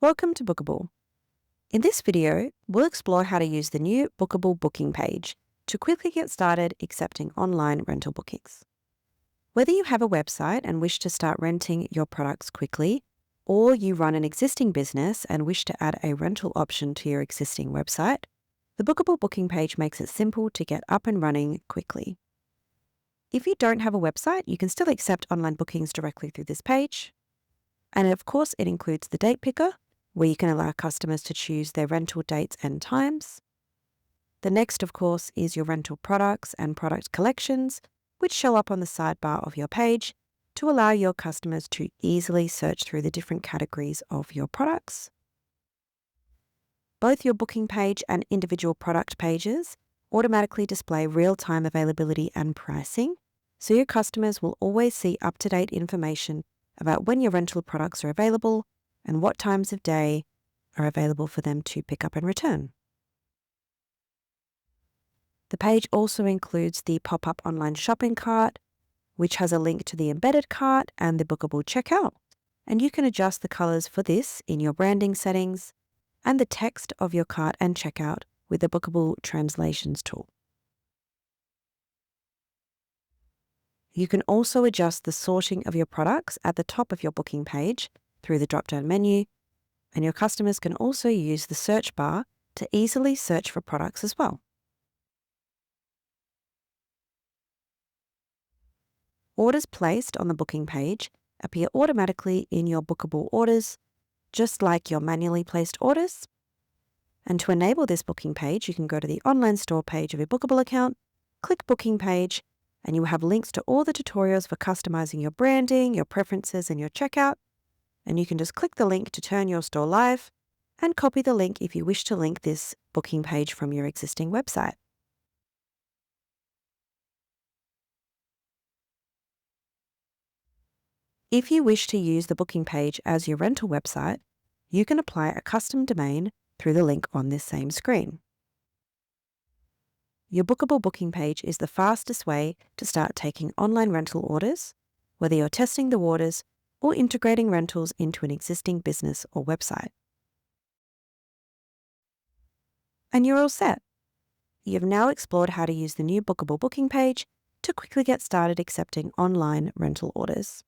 Welcome to Booqable. In this video, we'll explore how to use the new Booqable booking page to quickly get started accepting online rental bookings. Whether you have a website and wish to start renting your products quickly, or you run an existing business and wish to add a rental option to your existing website, the Booqable booking page makes it simple to get up and running quickly. If you don't have a website, you can still accept online bookings directly through this page. And of course, it includes the date picker, where you can allow customers to choose their rental dates and times. The next, of course, is your rental products and product collections, which show up on the sidebar of your page to allow your customers to easily search through the different categories of your products. Both your booking page and individual product pages automatically display real-time availability and pricing, so your customers will always see up-to-date information about when your rental products are available and what times of day are available for them to pick up and return. The page also includes the pop-up online shopping cart, which has a link to the embedded cart and the Booqable checkout, and you can adjust the colors for this in your branding settings and the text of your cart and checkout with the Booqable translations tool. You can also adjust the sorting of your products at the top of your booking page through the drop-down menu, and your customers can also use the search bar to easily search for products as well. Orders placed on the booking page appear automatically in your Booqable orders, just like your manually placed orders. And to enable this booking page, you can go to the online store page of your Booqable account, click Booking Page, and you will have links to all the tutorials for customizing your branding, your preferences, and your checkout. And you can just click the link to turn your store live and copy the link if you wish to link this booking page from your existing website. If you wish to use the booking page as your rental website, you can apply a custom domain through the link on this same screen. Your Booqable booking page is the fastest way to start taking online rental orders, whether you're testing the waters or integrating rentals into an existing business or website. And you're all set. You've now explored how to use the new Booqable booking page to quickly get started accepting online rental orders.